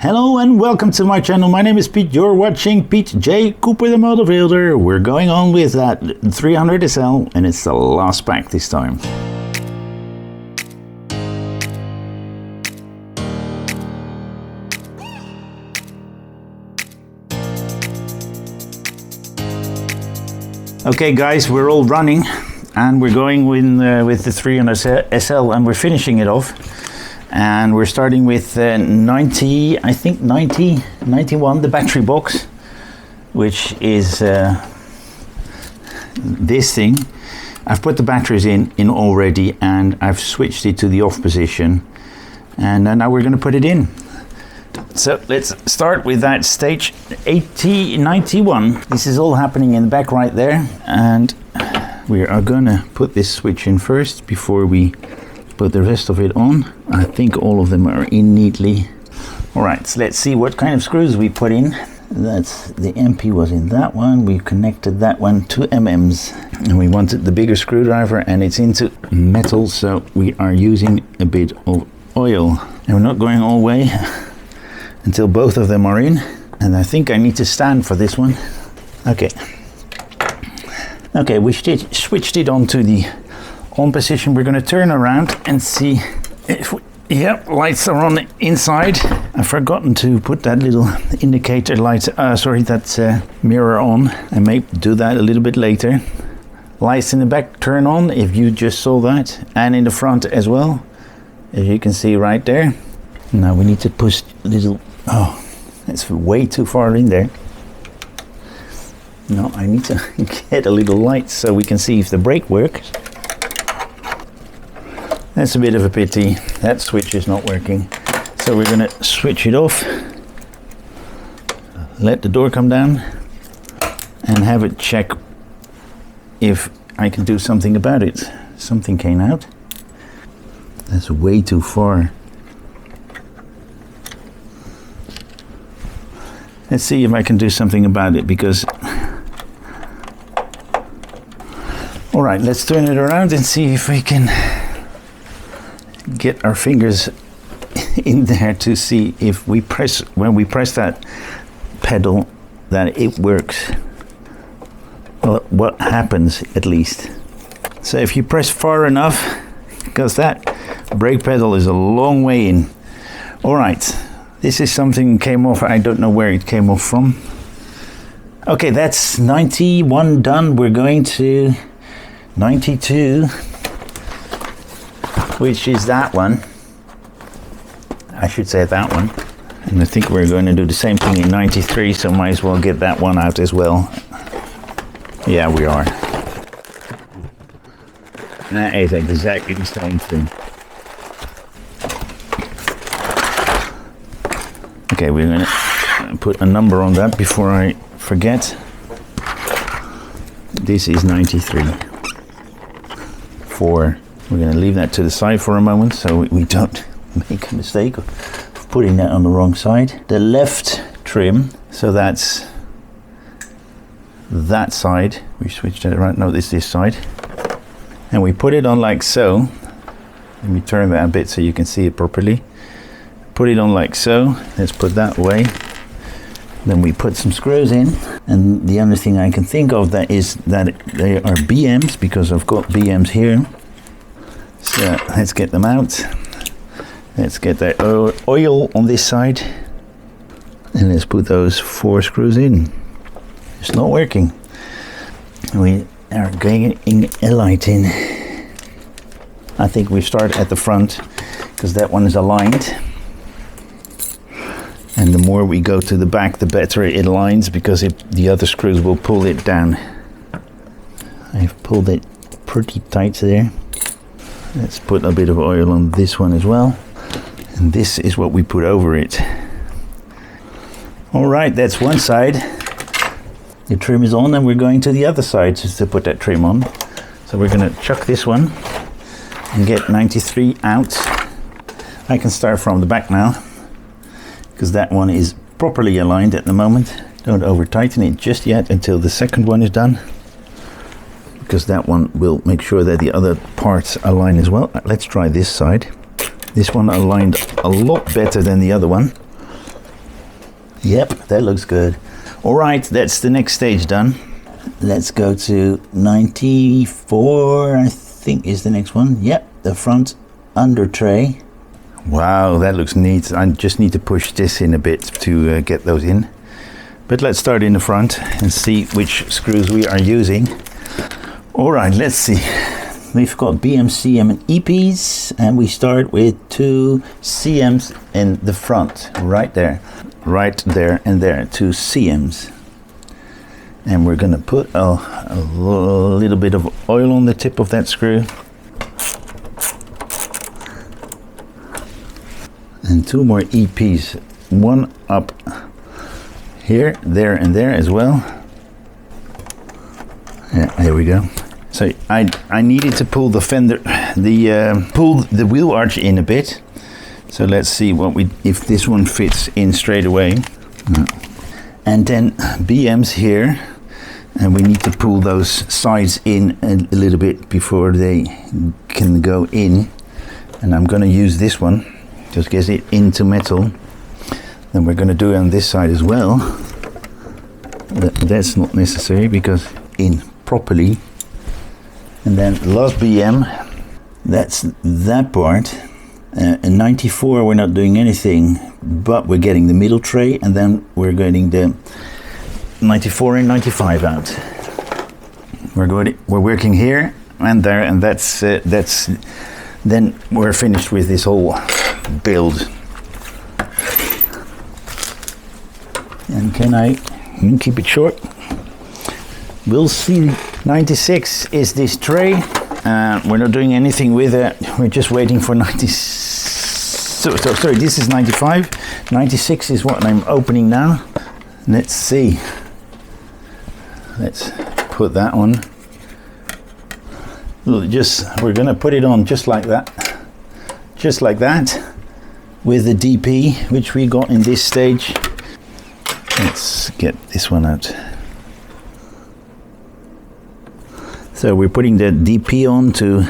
Hello and welcome to my channel. My name is Pete. You're watching Pete J. Cooper the Motor Builder. We're going on with that 300 SL and it's the last pack this time. Okay guys, we're all running and we're going with the 300 SL and we're finishing it off. And we're starting with 91, the battery box, which is this thing. I've put the batteries in already and I've switched it to the off position. And now we're going to put it in. So let's start with that stage 91. This is all happening in the back right there. And we are going to put this switch in first before we put the rest of it on. I think all of them are in neatly. All right, so let's see what kind of screws we put in. That's the MP was in that one. We connected that one to MMs and we wanted the bigger screwdriver and it's into metal, so we are using a bit of oil. And we're not going all the way until both of them are in. And I think I need to stand for this one. Okay, we switched it on to the on position. We're going to turn around and see if lights are on the inside. I've forgotten to put that little indicator light, that mirror on. I may do that a little bit later. Lights in the back turn on, if you just saw that, and in the front as well, as you can see right there. Now we need to push a little, that's way too far in there. No, I need to get a little light so we can see if the brake works. That's a bit of a pity. That switch is not working. So we're going to switch it off. Let the door come down. And have it check if I can do something about it. Something came out. That's way too far. Let's see if I can do something about it because... Alright, let's turn it around and see if we can get our fingers in there to see if we press, when we press that pedal, that it works. Well, what happens at least. So if you press far enough, because that brake pedal is a long way in. All right, this is something came off. I don't know where it came off from. Okay, that's 91 done. We're going to 92. Which is that one. I should say that one. And I think we're going to do the same thing in 93, so might as well get that one out as well. Yeah, we are. That is exactly the same thing. Okay, we're going to put a number on that before I forget. This is 93. 4. We're going to leave that to the side for a moment so we don't make a mistake of putting that on the wrong side. The left trim, so that's that side. We switched it around. No, this side. And we put it on like so. Let me turn that a bit so you can see it properly. Put it on like so. Let's put that away. Then we put some screws in. And the only thing I can think of that is that they are BMs because I've got BMs here. So let's get them out. Let's get that oil on this side. And let's put those 4 screws in. It's not working. We are getting a light in. I think we start at the front because that one is aligned. And the more we go to the back, the better it aligns because the other screws will pull it down. I've pulled it pretty tight there. Let's put a bit of oil on this one as well. And this is what we put over it. All right, that's one side. The trim is on and we're going to the other side just to put that trim on. So we're going to chuck this one and get 93 out. I can start from the back now because that one is properly aligned at the moment. Don't over tighten it just yet until the second one is done, because that one will make sure that the other parts align as well. Let's try this side. This one aligned a lot better than the other one. Yep, that looks good. All right, that's the next stage done. Let's go to 94, I think is the next one. Yep, the front Undertray. Wow, that looks neat. I just need to push this in a bit to get those in. But let's start in the front and see which screws we are using. All right, let's see. We've got BM, CM and EPs, and we start with 2 CMs in the front, right there, and there, 2 CMs. And we're gonna put a little bit of oil on the tip of that screw. And 2 more EPs, one up here, there and there as well. Yeah, there we go. So I needed to pull the fender, pull the wheel arch in a bit. So let's see if this one fits in straight away. And then BM's here, and we need to pull those sides in a little bit before they can go in. And I'm going to use this one, just get it into metal. Then we're going to do it on this side as well. That's not necessary because in properly. And then last BM, that's that part. In 94 we're not doing anything, but we're getting the middle tray, and then we're getting the 94 and 95 out. We're working here and there, and that's then we're finished with this whole build. And can I keep it short? We'll see. 96 is this tray. We're not doing anything with it. We're just waiting for 90. Sorry, this is 95. 96 is what I'm opening now. Let's see. Let's put that on. We're gonna put it on just like that. Just like that. With the DP, which we got in this stage. Let's get this one out. So we're putting the DP on to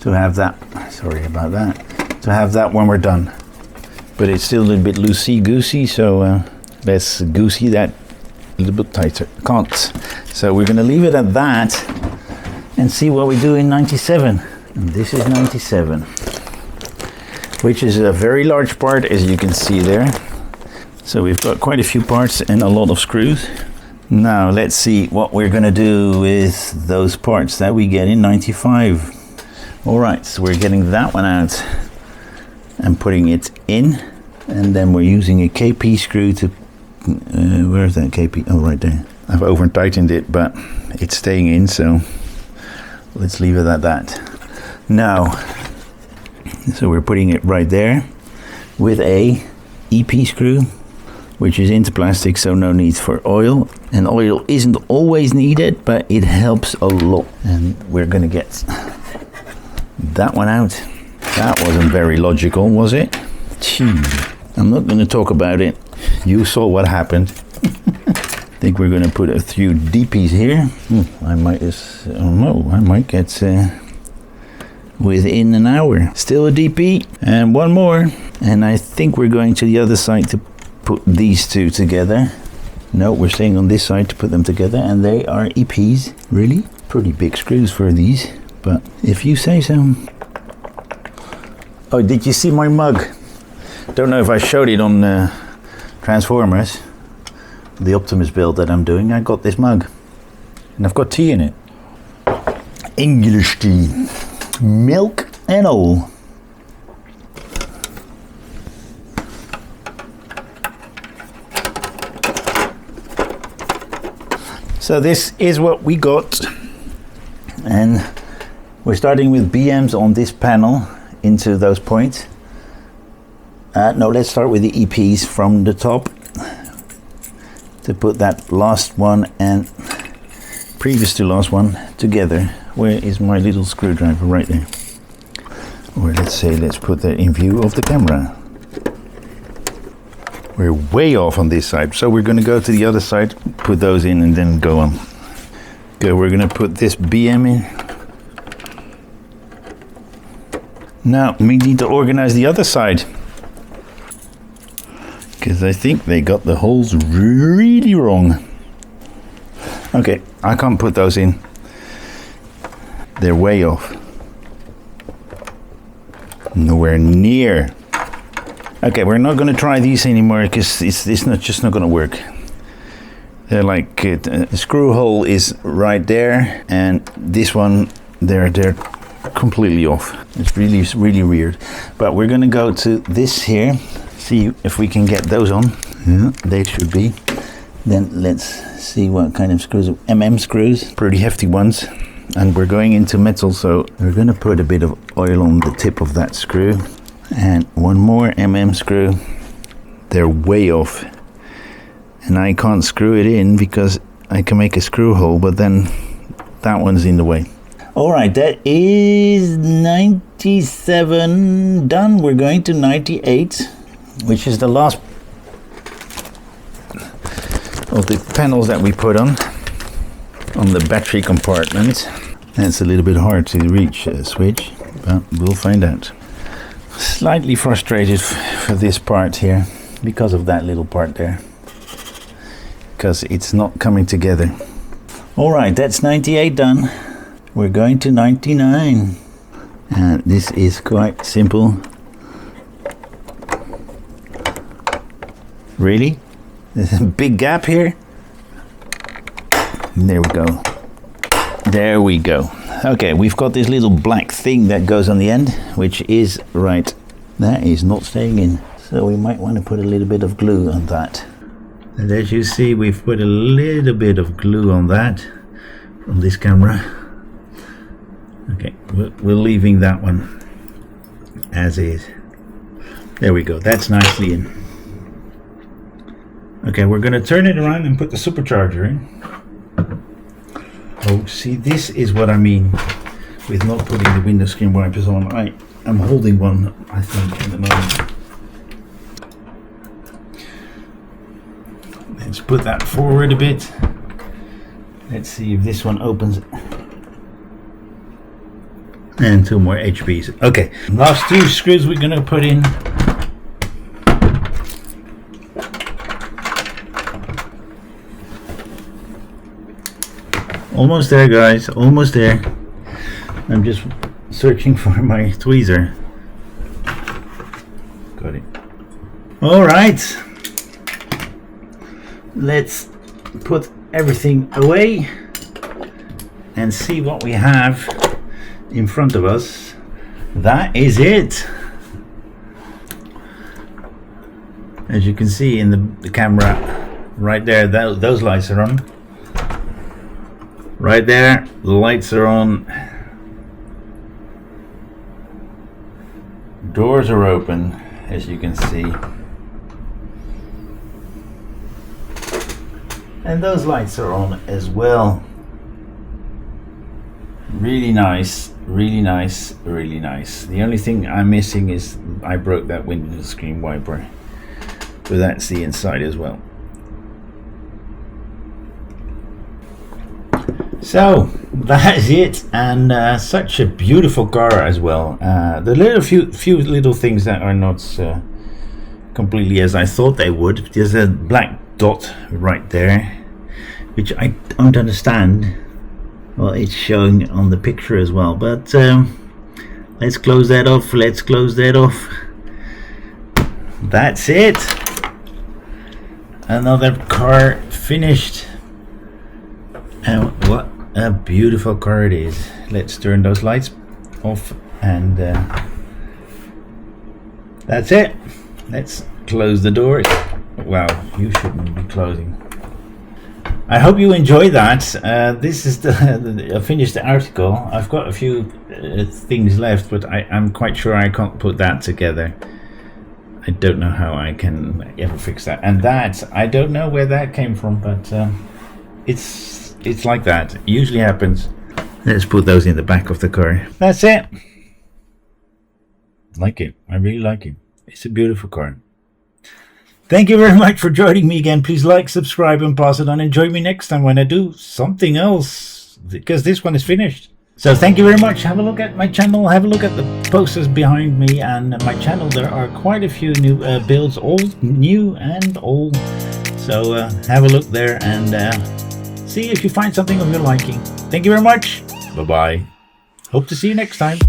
have that, sorry about that, to have that when we're done. But it's still a little bit loosey-goosey, so let's goosey that a little bit tighter. Can't. So we're going to leave it at that and see what we do in 97. And this is 97, which is a very large part, as you can see there. So we've got quite a few parts and a lot of screws. Now let's see what we're going to do with those parts that we get in 95. Alright, so we're getting that one out and putting it in, and then we're using a KP screw to where is that KP? Oh, right there. I've over tightened it, but it's staying in, so let's leave it at that. Now, so we're putting it right there with a EP screw, which is into plastic, so no need for oil. And oil isn't always needed, but it helps a lot. And we're gonna get that one out. That wasn't very logical, was it? I'm not gonna talk about it. You saw what happened. I think we're gonna put a few DPs here. I might get within an hour. Still a DP, and one more. And I think we're going to the other side to put these two together. No, we're staying on this side to put them together, and they are EPs. Really? Pretty big screws for these, but if you say so. Oh, did you see my mug? Don't know if I showed it on Transformers, the Optimus build that I'm doing. I got this mug, and I've got tea in it. English tea. Milk and all. So this is what we got, and we're starting with BMs on this panel into those points. No, let's start with the EPs from the top to put that last one and previous to last one together. Where is my little screwdriver? Right there. Or let's put that in view of the camera. We're way off on this side, so we're going to go to the other side, put those in, and then go on. Okay, we're going to put this BM in. Now we need to organize the other side. because I think they got the holes really wrong. Okay, I can't put those in. They're way off. Nowhere near. Okay, we're not going to try these anymore because it's just not going to work. They're like the screw hole is right there, and this one they're completely off. It's really weird. But we're going to go to this here, see if we can get those on. Yeah, they should be. Then let's see what kind of screws. Screws, pretty hefty ones. And we're going into metal, so we're going to put a bit of oil on the tip of that screw. And one more screw. They're way off. And I can't screw it in because I can make a screw hole, but then that one's in the way. Alright, that is 97 done. We're going to 98, which is the last of the panels that we put on the battery compartment. That's a little bit hard to reach, switch, but we'll find out. Slightly frustrated for this part here because of that little part there, because it's not coming together. Alright, that's 98 done. We're going to 99, and this is quite simple. Really? There's a big gap here. There we go. There we go. Okay, we've got this little black thing that goes on the end, which is right. That is not staying in. So we might want to put a little bit of glue on that. And as you see, we've put a little bit of glue on that from this camera. Okay, we're leaving that one as is. There we go. That's nicely in. Okay, we're going to turn it around and put the supercharger in. Oh, see, this is what I mean with not putting the window screen wipers on. I'm holding one, I think, at the moment. Let's put that forward a bit. Let's see if this one opens. And 2 more HPs. Okay, last 2 screws we're going to put in. Almost there, guys, almost there. I'm just searching for my tweezer. Got it. All right, let's put everything away and see what we have in front of us. That is it. As you can see in the camera right there, those lights are on. Right there, the lights are on. Doors are open, as you can see. And those lights are on as well. Really nice, really nice, really nice. The only thing I'm missing is I broke that window screen wiper. But that's the inside as well. So that's it, and such a beautiful car as well. The few little things that are not completely as I thought they would. There's a black dot right there, which I don't understand. Well, it's showing on the picture as well, but let's close that off. Let's close that off. That's it. Another car finished. And what a beautiful car it is. Let's turn those lights off, and that's it. Let's close the door. Wow, you shouldn't be closing. I hope you enjoyed that. This is I finished the article. I've got a few things left, but I'm quite sure I can't put that together. I don't know how I can ever fix that. And that, I don't know where that came from, but it's like that. It usually happens. Let's put those in the back of the car. That's it. Like it. I really like it. It's a beautiful car. Thank you very much for joining me again. Please like, subscribe, and pass it on. And join me next time when I do something else, because this one is finished. So thank you very much. Have a look at my channel, have a look at the posters behind me, and my channel. There are quite a few new builds, old, new and old. So have a look there and see if you find something of your liking. Thank you very much. Bye bye. Hope to see you next time.